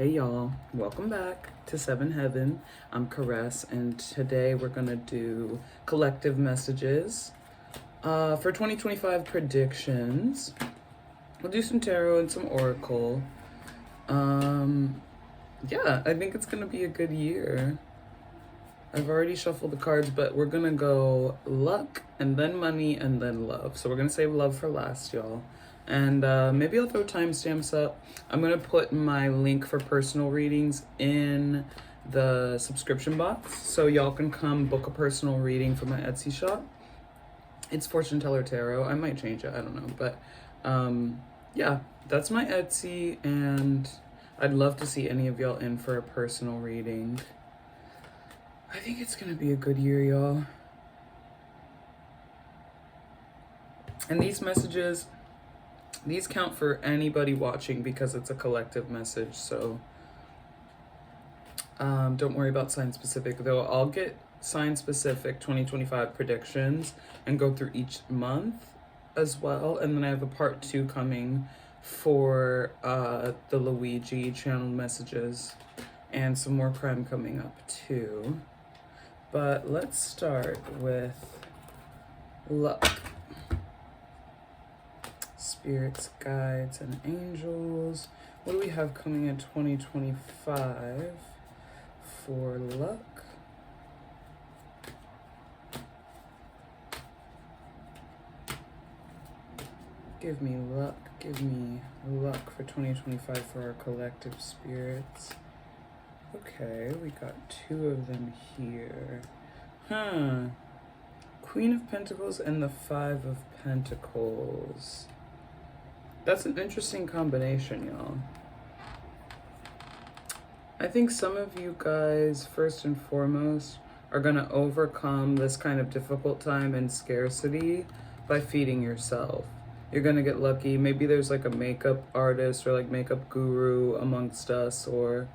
Hey y'all, welcome back to Seven Heaven. I'm Caress, and today we're gonna do collective messages for 2025 predictions. We'll do some tarot and some oracle. Yeah, I think it's gonna be a good year. I've already shuffled the cards, but we're gonna go luck and then money and then love. So we're gonna save love for last, y'all. And maybe I'll throw timestamps up. I'm gonna put my link for personal readings in the subscription box, so y'all can come book a personal reading for my Etsy shop. It's Fortune Teller Tarot. I might change it, I don't know. But yeah, that's my Etsy, and I'd love to see any of y'all in for a personal reading. I think it's gonna be a good year, y'all. And these messages, these count for anybody watching because it's a collective message. So don't worry about sign specific, though. I'll get sign specific 2025 predictions and go through each month as well. And then I have a part 2 coming for the Luigi channel messages and some more crime coming up too. But let's start with luck. Spirits, guides, and angels. What do we have coming in 2025 for luck? Give me luck. Give me luck for 2025 for our collective spirits. Okay, we got 2 of them here. Queen of Pentacles and the 5 of Pentacles. That's an interesting combination, y'all. I think some of you guys, first and foremost, are gonna overcome this kind of difficult time and scarcity by feeding yourself. You're gonna get lucky. Maybe there's like a makeup artist or like makeup guru amongst us or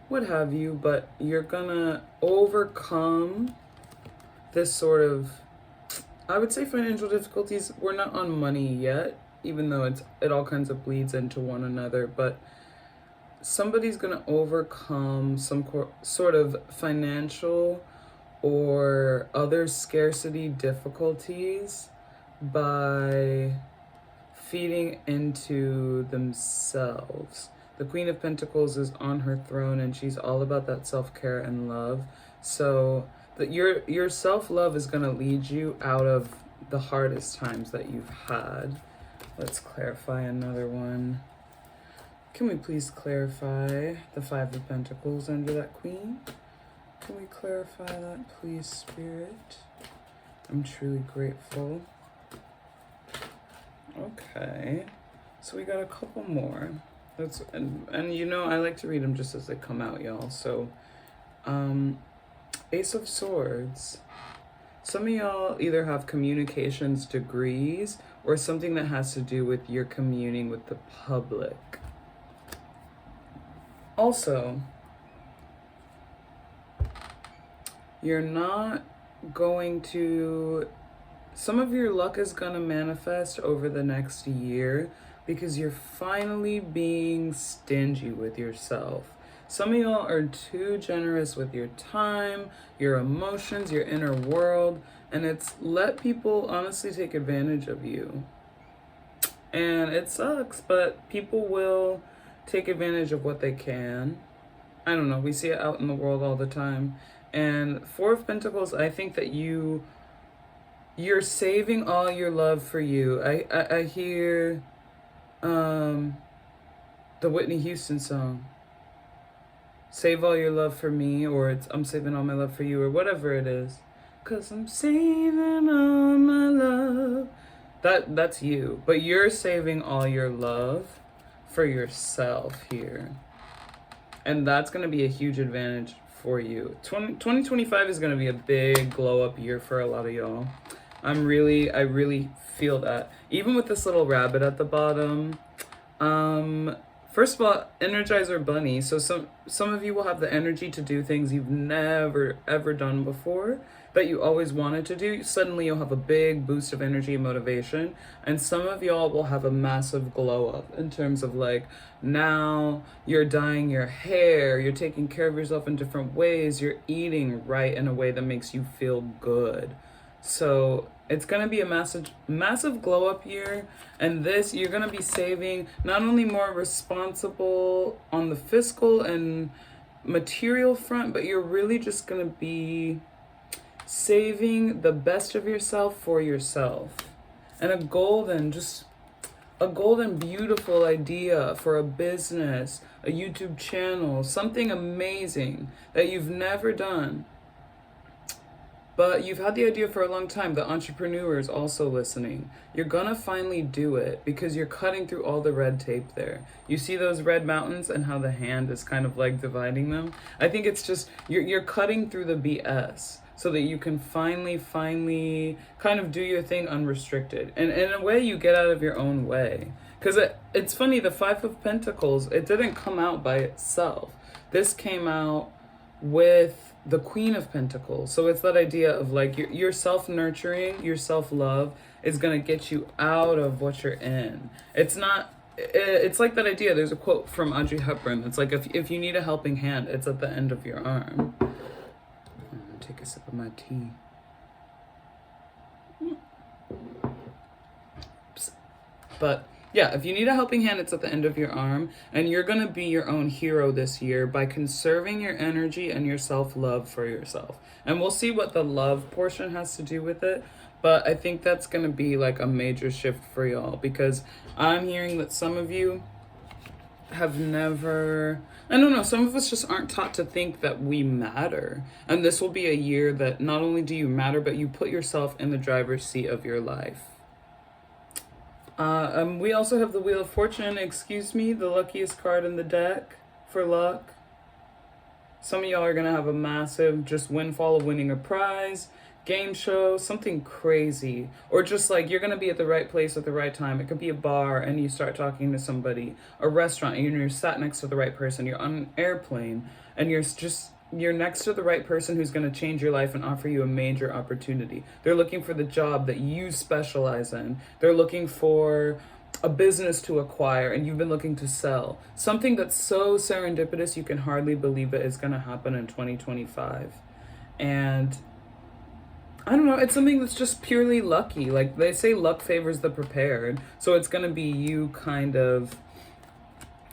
what have you, but you're gonna overcome this sort of, I would say, financial difficulties. We're not on money yet, even though it all kinds of bleeds into one another, but somebody's gonna overcome some sort of financial or other scarcity difficulties by feeding into themselves. The Queen of Pentacles is on her throne, and she's all about that self-care and love. So that your self-love is going to lead you out of the hardest times that you've had. Let's clarify another one. Can we please clarify the 5 of Pentacles under that Queen? Can we clarify that, please, Spirit? I'm truly grateful. Okay, so we got a couple more. And you know, I like to read them just as they come out, y'all. So, Ace of Swords. Some of y'all either have communications degrees or something that has to do with your communing with the public. Also, you're not going to, some of your luck is going to manifest over the next year because you're finally being stingy with yourself. Some of y'all are too generous with your time, your emotions, your inner world, and it's let people honestly take advantage of you. And it sucks, but people will take advantage of what they can. I don't know, we see it out in the world all the time. And 4 of Pentacles, I think that you're saving all your love for you. I hear the Whitney Houston song, Save All Your Love for Me, or it's I'm Saving All My Love for You, or whatever it is. 'Cause I'm saving all my love. That's you, but you're saving all your love for yourself here. And that's going to be a huge advantage for you. 2025 is going to be a big glow up year for a lot of y'all. I really feel that. Even with this little rabbit at the bottom. First of all, Energizer Bunny. So some of you will have the energy to do things you've never ever done before. that you always wanted to do, suddenly you'll have a big boost of energy and motivation. And some of y'all will have a massive glow up in terms of like, now you're dyeing your hair, you're taking care of yourself in different ways, you're eating right in a way that makes you feel good. So it's going to be a massive glow up year. And this, you're going to be saving, not only more responsible on the fiscal and material front, but you're really just going to be saving the best of yourself for yourself. And a golden beautiful idea for a business, a YouTube channel, something amazing that you've never done, but you've had the idea for a long time. The entrepreneurs also listening, you're gonna finally do it because you're cutting through all the red tape there. You see those red mountains and how the hand is kind of like dividing them? I think it's just, you're cutting through the BS so that you can finally kind of do your thing unrestricted. And in a way, you get out of your own way. Because it's funny, the Five of Pentacles, it didn't come out by itself. This came out with the Queen of Pentacles. So it's that idea of like your self-nurturing, your self-love is going to get you out of what you're in. It's like that idea. There's a quote from Audrey Hepburn. It's like, if you need a helping hand, it's at the end of your arm. I'm gonna take a sip of my tea. But yeah, if you need a helping hand, it's at the end of your arm. And you're going to be your own hero this year by conserving your energy and your self-love for yourself. And we'll see what the love portion has to do with it. But I think that's going to be like a major shift for y'all. Because I'm hearing that some of you have never... I don't know, some of us just aren't taught to think that we matter. And this will be a year that not only do you matter, but you put yourself in the driver's seat of your life. We also have the Wheel of Fortune, the luckiest card in the deck for luck. Some of y'all are going to have a massive just windfall of winning a prize, game show, something crazy. Or just like you're going to be at the right place at the right time. It could be a bar and you start talking to somebody, a restaurant, and you're sat next to the right person. You're on an airplane and you're next to the right person who's going to change your life and offer you a major opportunity. They're looking for the job that you specialize in. They're looking for a business to acquire and you've been looking to sell. Something that's so serendipitous you can hardly believe it is going to happen in 2025. And I don't know, it's something that's just purely lucky. Like they say, luck favors the prepared. So it's going to be you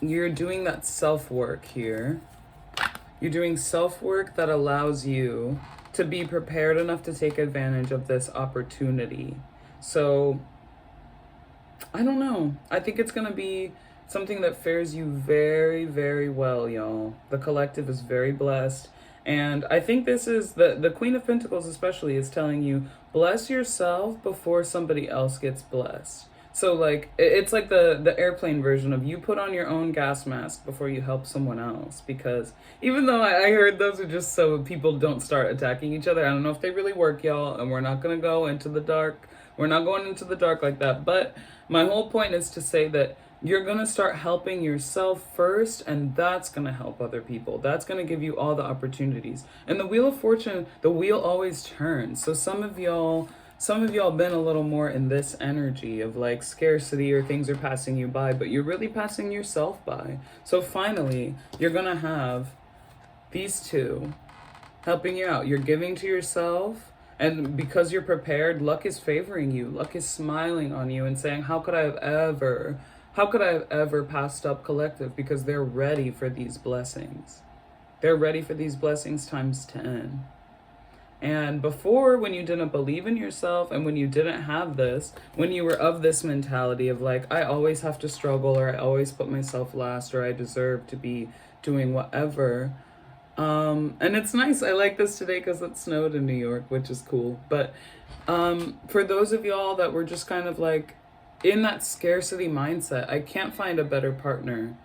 you're doing that self-work here. You're doing self-work that allows you to be prepared enough to take advantage of this opportunity. So, I don't know. I think it's going to be something that fares you very, very well, y'all. The collective is very blessed. And I think this is, the Queen of Pentacles especially is telling you, bless yourself before somebody else gets blessed. So like, it's like the airplane version of you put on your own gas mask before you help someone else. Because even though I heard those are just so people don't start attacking each other, I don't know if they really work, y'all, and we're not going to go into the dark. We're not going into the dark like that. But my whole point is to say that you're going to start helping yourself first, and that's going to help other people. That's going to give you all the opportunities. And the Wheel of Fortune, the wheel always turns. So some of y'all been a little more in this energy of like scarcity or things are passing you by, but you're really passing yourself by. So finally, you're going to have these two helping you out. You're giving to yourself, and because you're prepared, luck is favoring you. Luck is smiling on you and saying, how could I have ever passed up collective? Because they're ready for these blessings. They're ready for these blessings times 10. And before, when you didn't believe in yourself and when you didn't have this, when you were of this mentality of like, I always have to struggle, or I always put myself last, or I deserve to be doing whatever. And it's nice. I like this today because it snowed in New York, which is cool. But for those of y'all that were just kind of like in that scarcity mindset, I can't find a better partner,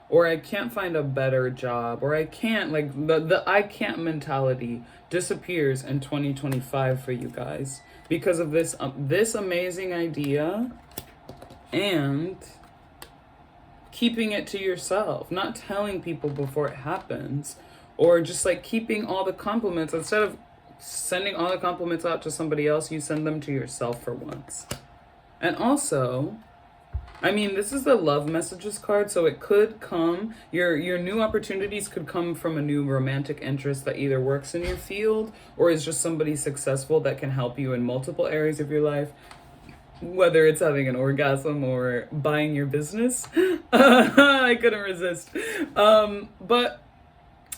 or I can't find a better job, or I can't, like the I can't mentality disappears in 2025 for you guys because of this amazing idea and keeping it to yourself, not telling people before it happens, or just like keeping all the compliments instead of sending all the compliments out to somebody else, you send them to yourself for once. And also, I mean, this is the love messages card, so it could come, your new opportunities could come from a new romantic interest that either works in your field or is just somebody successful that can help you in multiple areas of your life, whether it's having an orgasm or buying your business. I couldn't resist. But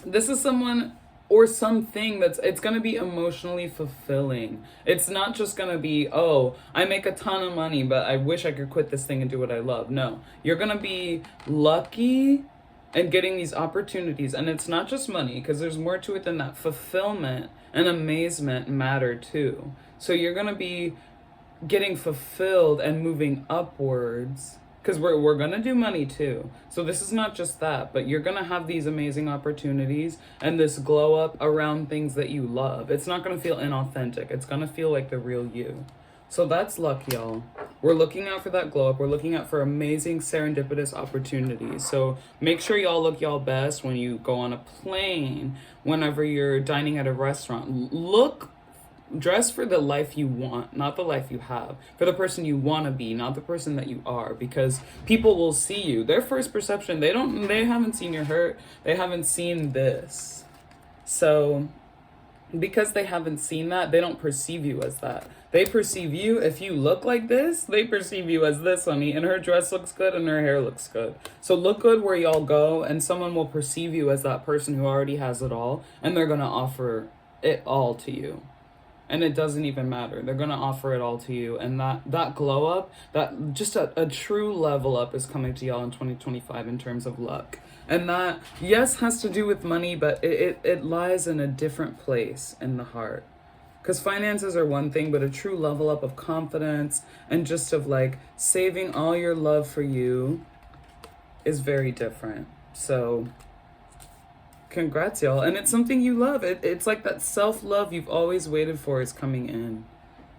this is someone or something it's going to be emotionally fulfilling. It's not just going to be, oh, I make a ton of money, but I wish I could quit this thing and do what I love. No, you're going to be lucky and getting these opportunities. And it's not just money, because there's more to it than that. Fulfillment and amazement matter too. So you're going to be getting fulfilled and moving upwards, because we're gonna do money too. So this is not just that, but you're gonna have these amazing opportunities and this glow up around things that you love. It's not gonna feel inauthentic. It's gonna feel like the real you. So that's luck, y'all. We're looking out for that glow up. We're looking out for amazing serendipitous opportunities. So make sure y'all look y'all best when you go on a plane, whenever you're dining at a restaurant. Dress for the life you want, not the life you have. For the person you want to be, not the person that you are. Because people will see you. Their first perception, they haven't seen your hurt. They haven't seen this. So, because they haven't seen that, they don't perceive you as that. They perceive you, if you look like this, they perceive you as this, honey. And her dress looks good and her hair looks good. So look good where y'all go, and someone will perceive you as that person who already has it all. And they're going to offer it all to you. And it doesn't even matter. They're going to offer it all to you. And that glow up, that just a true level up is coming to y'all in 2025 in terms of luck. And that, yes, has to do with money, but it lies in a different place in the heart. Because finances are one thing, but a true level up of confidence and just of like saving all your love for you is very different. So congrats, y'all. And it's something you love. It's like that self-love you've always waited for is coming in.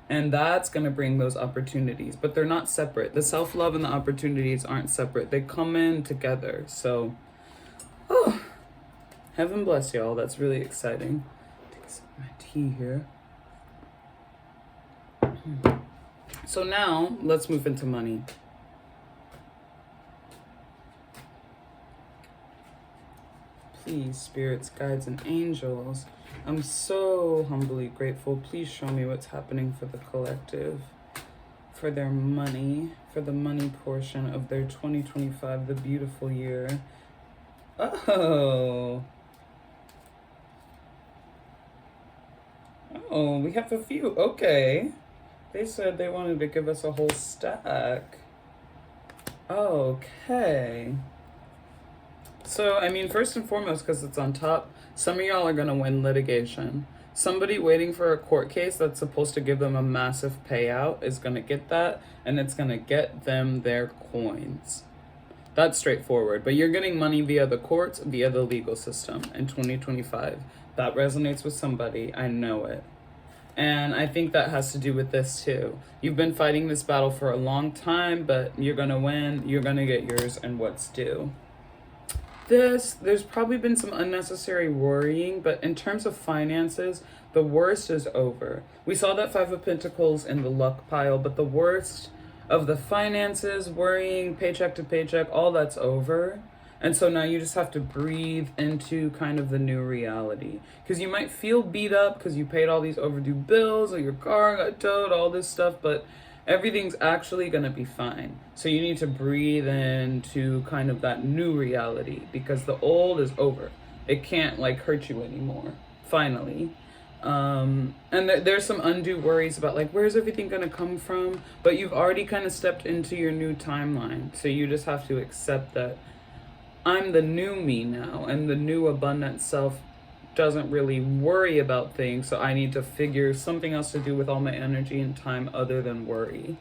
And that's going to bring those opportunities. But they're not separate. The self-love and the opportunities aren't separate. They come in together. So, heaven bless y'all. That's really exciting. Take some of my tea here. So now, let's move into money. Please, spirits, guides, and angels, I'm so humbly grateful. Please show me what's happening for the collective, for their money, for the money portion of their 2025, the beautiful year. Oh, we have a few. Okay. They said they wanted to give us a whole stack. Okay. So, I mean, first and foremost, because it's on top, some of y'all are going to win litigation. Somebody waiting for a court case that's supposed to give them a massive payout is going to get that, and it's going to get them their coins. That's straightforward. But you're getting money via the courts, via the legal system in 2025. That resonates with somebody. I know it. And I think that has to do with this too. You've been fighting this battle for a long time, but you're going to win. You're going to get yours and what's due. There's probably been some unnecessary worrying, but in terms of finances, the worst is over. We saw that Five of Pentacles in the luck pile, but the worst of the finances, worrying, paycheck to paycheck, all that's over. And so now you just have to breathe into kind of the new reality. Because you might feel beat up because you paid all these overdue bills or your car got towed, all this stuff, but everything's actually going to be fine. So you need to breathe into kind of that new reality because the old is over. It can't like hurt you anymore, finally. And there's some undue worries about like, where's everything going to come from? But you've already kind of stepped into your new timeline. So you just have to accept that I'm the new me now, and the new abundant self doesn't really worry about things, so I need to figure something else to do with all my energy and time other than worry.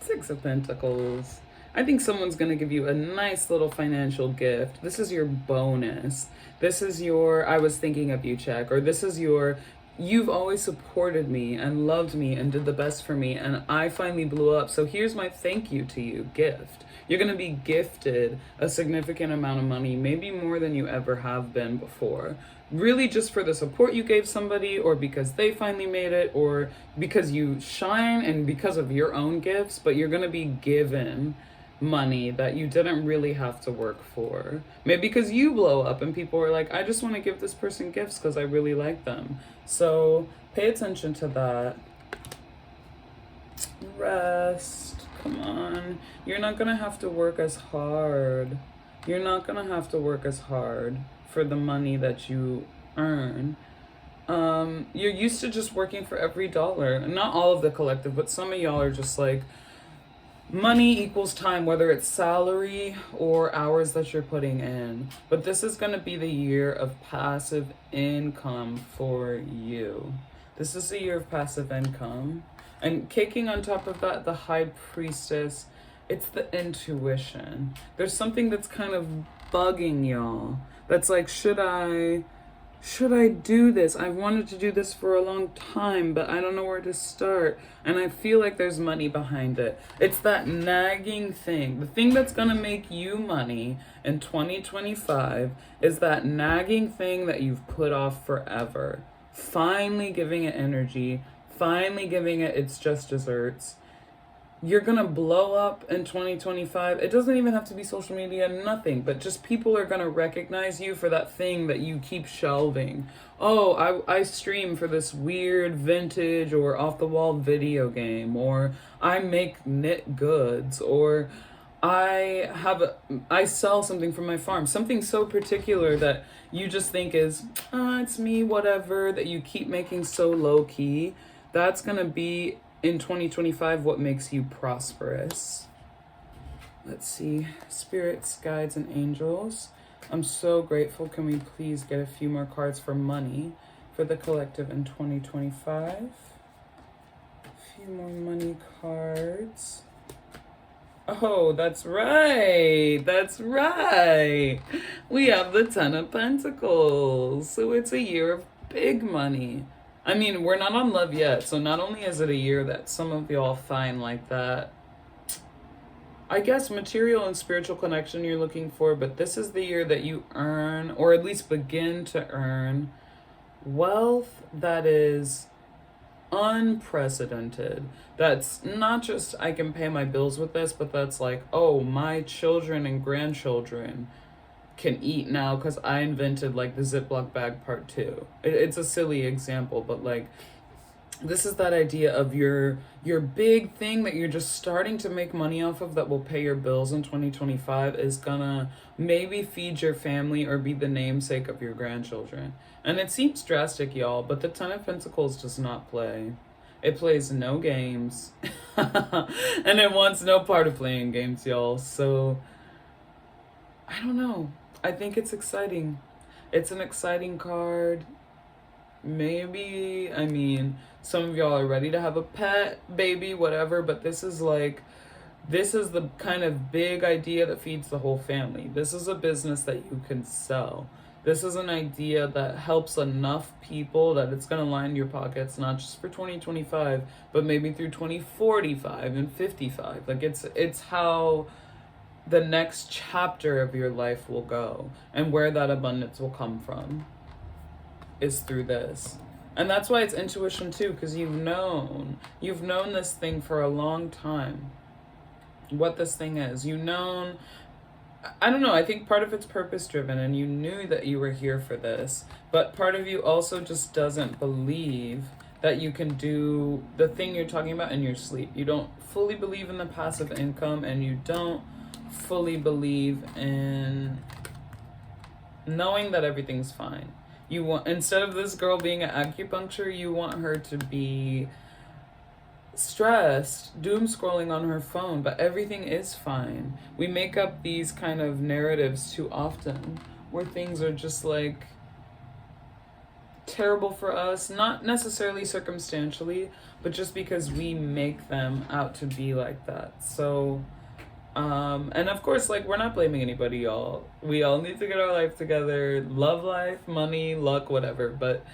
Six of Pentacles. I think someone's going to give you a nice little financial gift. This is your bonus. This is your I was thinking of you check, or this is your you've always supported me and loved me and did the best for me, and I finally blew up. So here's my thank you to you gift. You're going to be gifted a significant amount of money, maybe more than you ever have been before. Really just for the support you gave somebody, or because they finally made it, or because you shine and because of your own gifts, but you're going to be given money that you didn't really have to work for. Maybe because you blow up and people are like, I just want to give this person gifts because I really like them. So pay attention to that. Rest. Come on. You're not going to have to work as hard. You're not going to have to work as hard for the money that you earn. You're used to just working for every dollar. Not all of the collective, but some of y'all are just like, money equals time, whether it's salary or hours that you're putting in. But this is going to be the year of passive income for you. This is the year of passive income. And kicking on top of that, the High Priestess, it's the intuition. There's something that's kind of bugging y'all. That's like, should I do this? I've wanted to do this for a long time, but I don't know where to start. And I feel like there's money behind it. It's that nagging thing. The thing that's going to make you money in 2025 is that nagging thing that you've put off forever. Finally giving it energy. Finally giving it its just desserts. You're going to blow up in 2025. It doesn't even have to be social media, nothing, but just people are going to recognize you for that thing that you keep shelving. Oh, I stream for this weird vintage or off-the-wall video game, or I make knit goods, or I sell something from my farm. Something so particular that you just think is, it's me, whatever, that you keep making so low-key. That's going to be in 2025 what makes you prosperous. Let's see. Spirits, guides, and angels. I'm so grateful. Can we please get a few more cards for money for the collective in 2025? A few more money cards. Oh, that's right. That's right. We have the Ten of Pentacles. So it's a year of big money. I mean, we're not on love yet, so not only is it a year that some of y'all find like that, I guess, material and spiritual connection you're looking for, but this is the year that you earn, or at least begin to earn, wealth that is unprecedented. That's not just, I can pay my bills with this, but that's like, oh, my children and grandchildren can eat now because I invented like the Ziploc bag part 2. It's a silly example, but like, this is that idea of your big thing that you're just starting to make money off of that will pay your bills in 2025 is gonna maybe feed your family or be the namesake of your grandchildren. And it seems drastic, y'all, but the Ten of Pentacles does not play. It plays no games. And it wants no part of playing games, y'all. So I don't know. I think it's exciting. It's an exciting card. Maybe, I mean, some of y'all are ready to have a pet, baby, whatever, but this is the kind of big idea that feeds the whole family. This is a business that you can sell. This is an idea that helps enough people that it's going to line your pockets, not just for 2025, but maybe through 2045 and 55. Like, it's how the next chapter of your life will go, and where that abundance will come from is through this. And that's why it's intuition too, because you've known this thing for a long time, what this thing is. You've known, I don't know, I think part of it's purpose driven, and you knew that you were here for this, but part of you also just doesn't believe that you can do the thing you're talking about in your sleep. You don't fully believe in the passive income, and you don't fully believe in knowing that everything's fine. You want, instead of this girl being at acupuncture, you want her to be stressed, doom scrolling on her phone, but everything is fine. We make up these kind of narratives too often where things are just like terrible for us, not necessarily circumstantially, but just because we make them out to be like that. So and of course, like, we're not blaming anybody, y'all. We all need to get our life together, love life, money, luck, whatever. But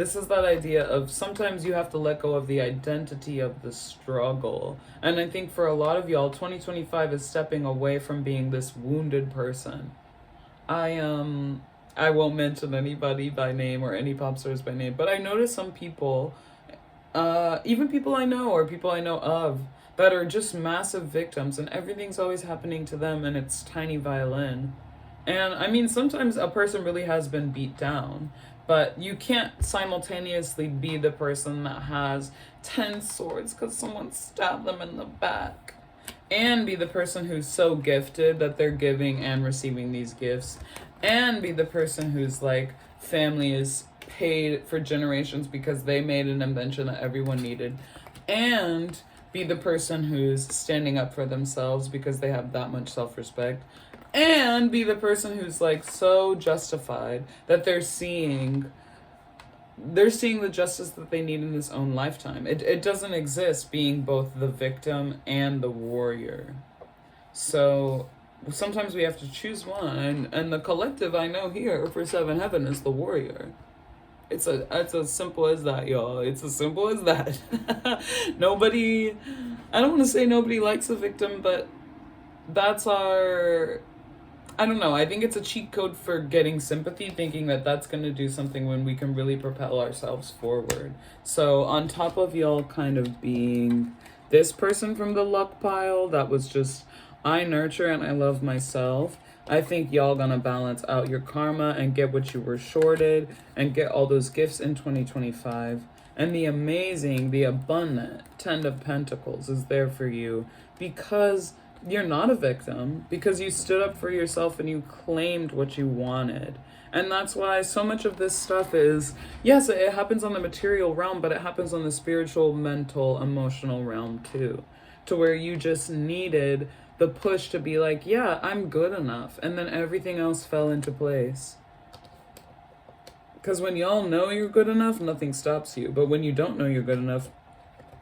This is that idea of sometimes you have to let go of the identity of the struggle. And I think for a lot of y'all, 2025 is stepping away from being this wounded person. I won't mention anybody by name or any pop stars by name, but I noticed some people, even people I know or people I know of, that are just massive victims and everything's always happening to them and it's tiny violin. And I mean, sometimes a person really has been beat down, but you can't simultaneously be the person that has 10 swords because someone stabbed them in the back and be the person who's so gifted that they're giving and receiving these gifts, and be the person who's like, family is paid for generations because they made an invention that everyone needed, and be the person who's standing up for themselves because they have that much self-respect, and be the person who's like so justified that they're seeing the justice that they need in this own lifetime. It doesn't exist being both the victim and the warrior. So sometimes we have to choose one, and the collective I know here for Seven Heaven is the warrior. It's as simple as that, y'all. It's as simple as that. Nobody, I don't want to say nobody likes a victim, but that's our, I don't know. I think it's a cheat code for getting sympathy, thinking that that's going to do something when we can really propel ourselves forward. So on top of y'all kind of being this person from the luck pile that was just, I nurture and I love myself, I think y'all gonna balance out your karma and get what you were shorted and get all those gifts in 2025. And the amazing, the abundant Ten of Pentacles is there for you because you're not a victim, because you stood up for yourself and you claimed what you wanted. And that's why so much of this stuff is, yes, it happens on the material realm, but it happens on the spiritual, mental, emotional realm too. To where you just needed the push to be like, yeah, I'm good enough. And then everything else fell into place. Because when y'all know you're good enough, nothing stops you. But when you don't know you're good enough,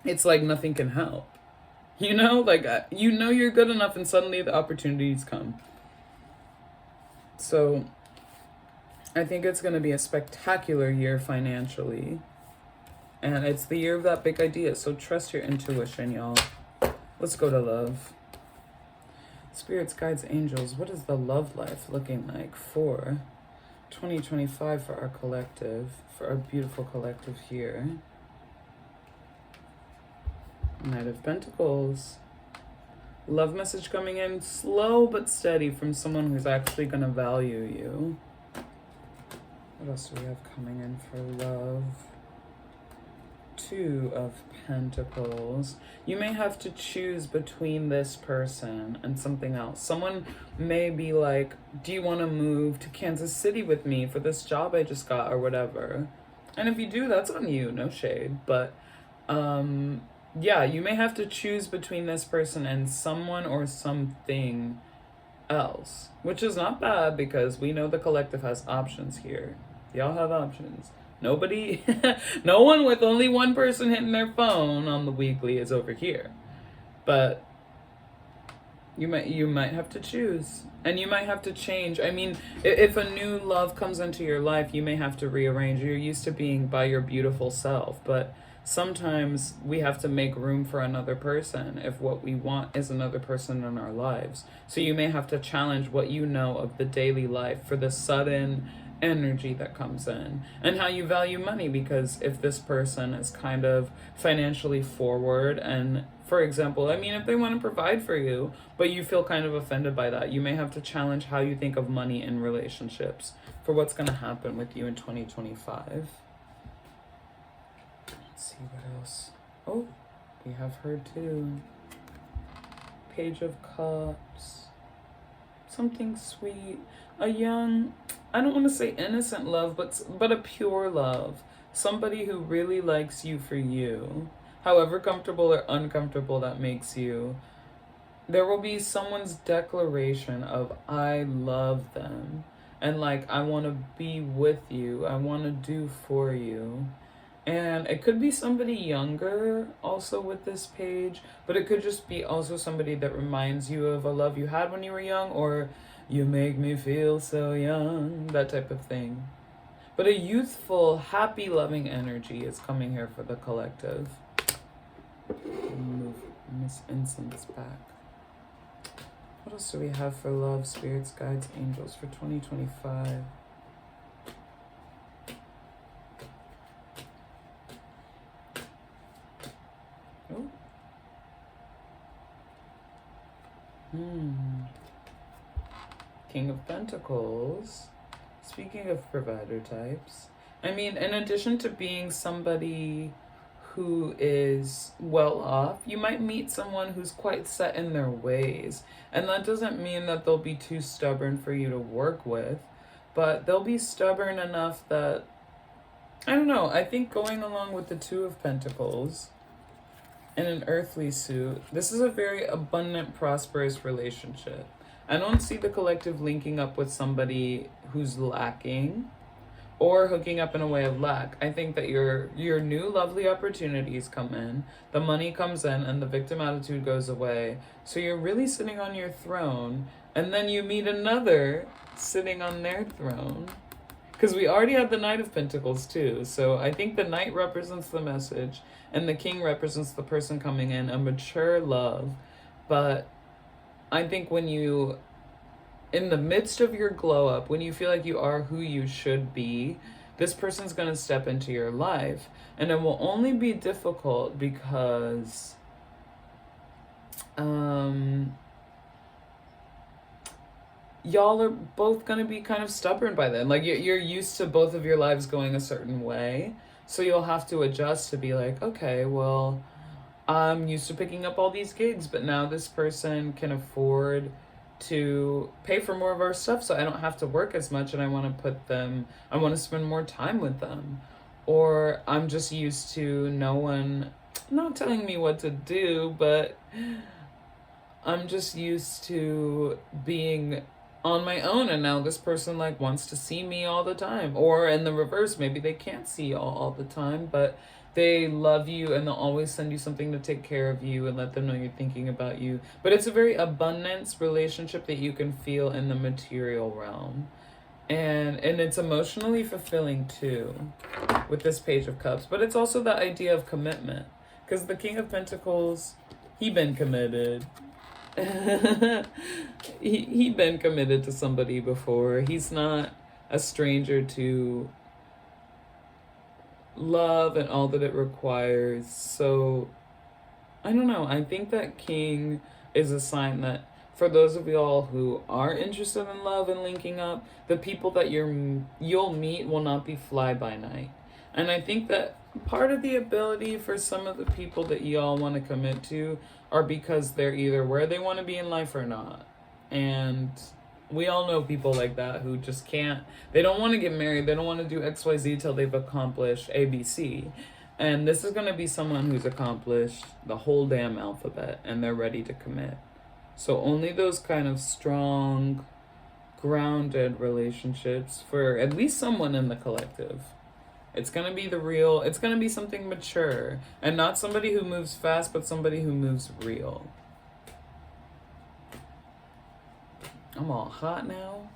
it's like nothing can help. You know, like, you know you're good enough and suddenly the opportunities come. So I think it's going to be a spectacular year financially. And it's the year of that big idea. So trust your intuition, y'all. Let's go to love. Spirits, guides, angels, what is the love life looking like for 2025 for our collective, for our beautiful collective here? Knight of Pentacles. Love message coming in slow but steady from someone who's actually going to value you. What else do we have coming in for love? Two of Pentacles. You may have to choose between this person and something else. Someone may be like, do you want to move to Kansas City with me for this job I just got or whatever? And if you do, that's on you, no shade. But yeah, you may have to choose between this person and someone or something else, which is not bad because we know the collective has options here. Y'all have options. Nobody, no one with only one person hitting their phone on the weekly is over here. But you might have to choose, and you might have to change. I mean, if a new love comes into your life, you may have to rearrange. You're used to being by your beautiful self, but sometimes we have to make room for another person if what we want is another person in our lives. So you may have to challenge what you know of the daily life for the sudden energy that comes in, and how you value money, because if this person is kind of financially forward and, for example, I mean, if they want to provide for you but you feel kind of offended by that, you may have to challenge how you think of money in relationships for what's going to happen with you in 2025. Let's see what else. Oh, we have her too. Page of Cups. Something sweet. A young, I don't want to say innocent love, but a pure love. Somebody who really likes you for you. However comfortable or uncomfortable that makes you. There will be someone's declaration of, I love them. And like, I want to be with you. I want to do for you. And it could be somebody younger also with this page, but it could just be also somebody that reminds you of a love you had when you were young, or you make me feel so young, that type of thing. But a youthful, happy, loving energy is coming here for the collective. Move Miss Incense back. What else do we have for love, spirits, guides, angels for 2025? Oh. King of Pentacles. Speaking of provider types, I mean, in addition to being somebody who is well off, you might meet someone who's quite set in their ways. And that doesn't mean that they'll be too stubborn for you to work with, but they'll be stubborn enough that, I don't know, I think going along with the Two of Pentacles in an earthly suit, this is a very abundant, prosperous relationship. I don't see the collective linking up with somebody who's lacking or hooking up in a way of lack. I think that your new lovely opportunities come in, the money comes in, and the victim attitude goes away. So you're really sitting on your throne, and then you meet another sitting on their throne. Because we already had the Knight of Pentacles too. So I think the Knight represents the message, and the King represents the person coming in, a mature love. But I think when you, in the midst of your glow up, when you feel like you are who you should be, this person's going to step into your life. And it will only be difficult because y'all are both going to be kind of stubborn by then. Like you're used to both of your lives going a certain way. So you'll have to adjust to be like, okay, well, I'm used to picking up all these gigs, but now this person can afford to pay for more of our stuff, so I don't have to work as much, and I want to spend more time with them. Or I'm just used to no one not telling me what to do, but I'm just used to being on my own, and now this person like wants to see me all the time. Or in the reverse, maybe they can't see you all the time, but they love you and they'll always send you something to take care of you and let them know you're thinking about you. But it's a very abundance relationship that you can feel in the material realm. And it's emotionally fulfilling too with this Page of Cups. But it's also the idea of commitment. Because the King of Pentacles, he been committed. he been committed to somebody before. He's not a stranger to love and all that it requires. So I don't know, I think that King is a sign that for those of y'all who are interested in love and linking up, the people that you'll meet will not be fly by night. And I think that part of the ability for some of the people that y'all want to commit to are because they're either where they want to be in life or not. And we all know people like that who just can't, they don't want to get married, they don't want to do XYZ till they've accomplished ABC. And this is going to be someone who's accomplished the whole damn alphabet and they're ready to commit. So only those kind of strong, grounded relationships for at least someone in the collective. It's going to be it's going to be something mature and not somebody who moves fast, but somebody who moves real. I'm all hot now.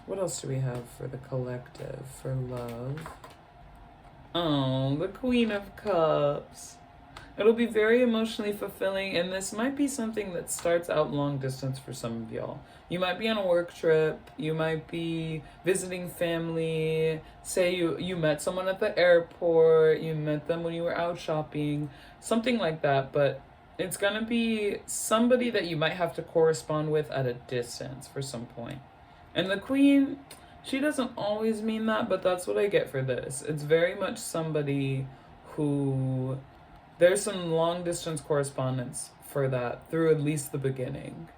What else do we have for the collective, for love? Oh, the Queen of Cups. It'll be very emotionally fulfilling, and this might be something that starts out long distance for some of y'all. You might be on a work trip, you might be visiting family, say you met someone at the airport, you met them when you were out shopping, something like that, but it's gonna be somebody that you might have to correspond with at a distance for some point. And the Queen, she doesn't always mean that, but that's what I get for this. It's very much somebody who, there's some long distance correspondence for that through at least the beginning.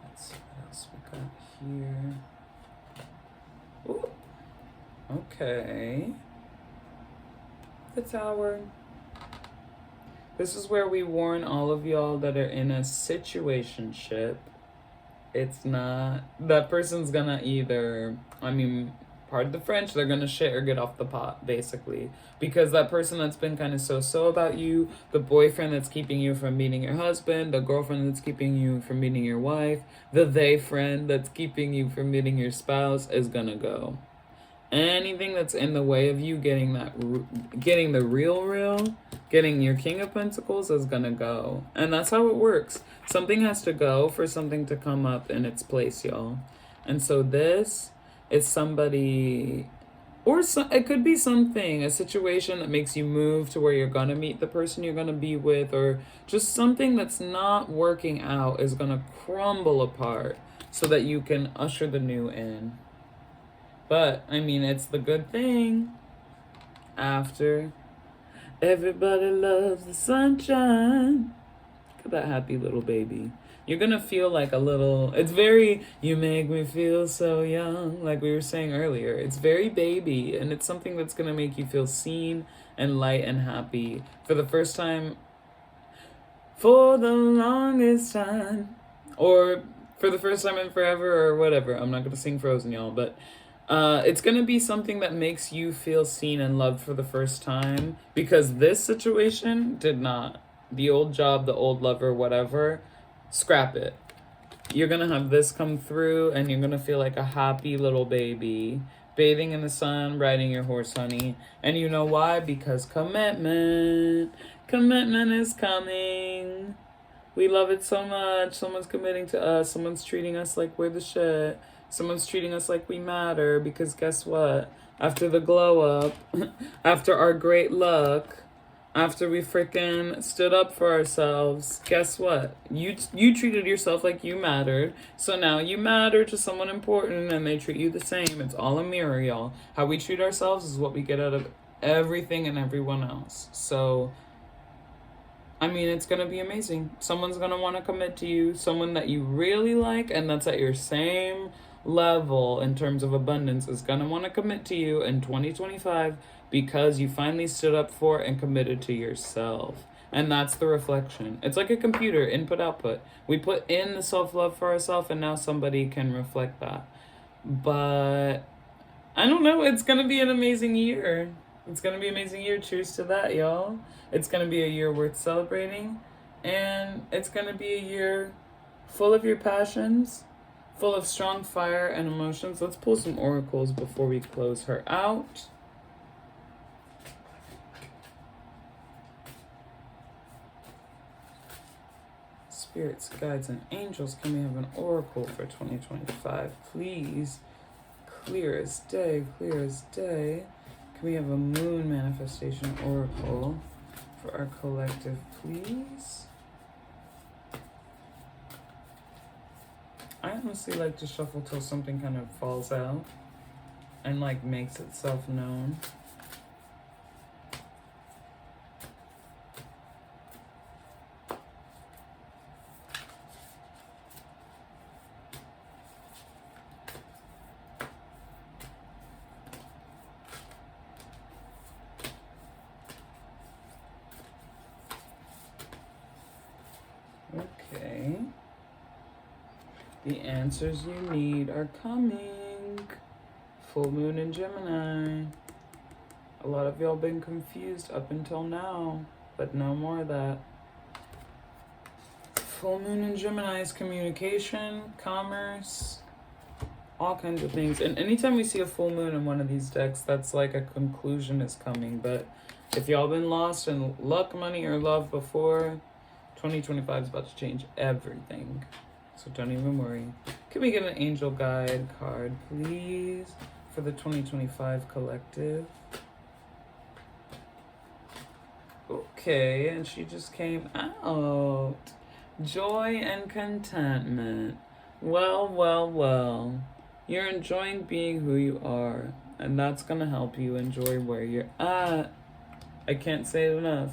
Let's see what else we got here. Ooh. Okay. The Tower. This is where we warn all of y'all that are in a situationship. It's not, that person's gonna either, pardon the French, they're gonna shit or get off the pot, basically. Because that person that's been kind of so about you, the boyfriend that's keeping you from meeting your husband, the girlfriend that's keeping you from meeting your wife, the they friend that's keeping you from meeting your spouse is gonna go. Anything that's in the way of you getting getting the real, getting your King of Pentacles is gonna go. And that's how it works. Something has to go for something to come up in its place, y'all. And so this is somebody, or it could be something, a situation that makes you move to where you're gonna meet the person you're gonna be with, or just something that's not working out is gonna crumble apart so that you can usher the new in. But, I mean, it's the good thing. After everybody loves the sunshine. Look at that happy little baby. You're going to feel like a little, it's very, you make me feel so young, like we were saying earlier. It's very baby, and it's something that's going to make you feel seen and light and happy for the first time, for the longest time, or for the first time in forever, or whatever. I'm not going to sing Frozen, y'all, but it's going to be something that makes you feel seen and loved for the first time, because this situation did not. The old job, the old lover, whatever, scrap it. You're going to have this come through, and you're going to feel like a happy little baby, bathing in the sun, riding your horse, honey. And you know why? Because commitment is coming. We love it so much. Someone's committing to us. Someone's treating us like we're the shit. Someone's treating us like we matter, because guess what? After the glow up, after our great luck, after we freaking stood up for ourselves, guess what? You treated yourself like you mattered, so now you matter to someone important, and they treat you the same. It's all a mirror, y'all. How we treat ourselves is what we get out of everything and everyone else. So, I mean, it's going to be amazing. Someone's going to want to commit to you, someone that you really like, and that's at your same level in terms of abundance, is going to want to commit to you in 2025 because you finally stood up for and committed to yourself. And that's the reflection. It's like a computer, input, output. We put in the self-love for ourselves, and now somebody can reflect that. But I don't know. It's going to be an amazing year. It's going to be an amazing year. Cheers to that, y'all. It's going to be a year worth celebrating. And it's going to be a year full of your passions, full of strong fire and emotions. Let's pull some oracles before we close her out. Spirits, guides, and angels, can we have an oracle for 2025? Please. Clear as day, clear as day. Can we have a moon manifestation oracle for our collective, please? I honestly like to shuffle till something kind of falls out and like makes itself known. Okay. The answers you need are coming. Full moon in Gemini. A lot of y'all been confused up until now, but no more of that. Full moon in Gemini is communication, commerce, all kinds of things. And anytime we see a full moon in one of these decks, that's like a conclusion is coming. But if y'all been lost in luck, money, or love before, 2025 is about to change everything. So don't even worry. Can we get an angel guide card, please, for the 2025 collective? Okay, and she just came out. Joy and contentment. Well. You're enjoying being who you are, and that's going to help you enjoy where you're at. I can't say it enough.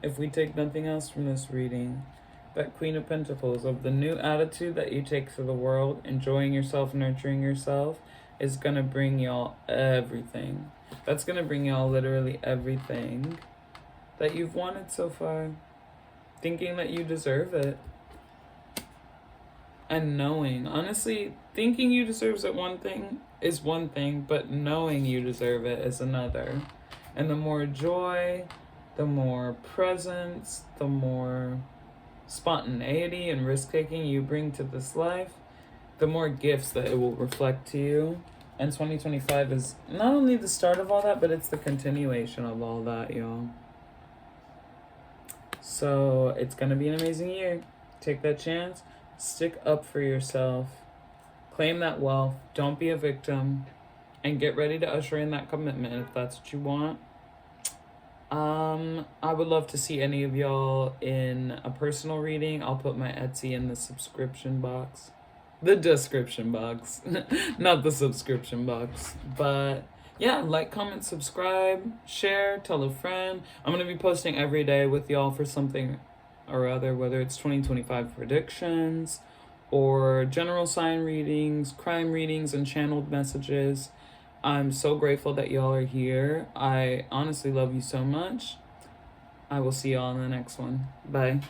If we take nothing else from this reading, that Queen of Pentacles, of the new attitude that you take to the world, enjoying yourself, nurturing yourself, is going to bring y'all everything. That's going to bring y'all literally everything that you've wanted so far. Thinking that you deserve it. And knowing, honestly, thinking you deserve it one thing, is one thing, but knowing you deserve it is another. And the more joy, the more presence, the more spontaneity and risk taking you bring to this life, the more gifts that it will reflect to you. And 2025 is not only the start of all that, but it's the continuation of all that, y'all. So it's going to be an amazing year. Take that chance. Stick up for yourself. Claim that wealth. Don't be a victim. And get ready to usher in that commitment if that's what you want. I would love to see any of y'all in a personal reading. I'll put my Etsy in the subscription box. The description box. Not the subscription box. But yeah, like, comment, subscribe, share, tell a friend. I'm going to be posting every day with y'all for something or other, whether it's 2025 predictions or general sign readings, crime readings, and channeled messages. I'm so grateful that y'all are here. I honestly love you so much. I will see y'all in the next one. Bye.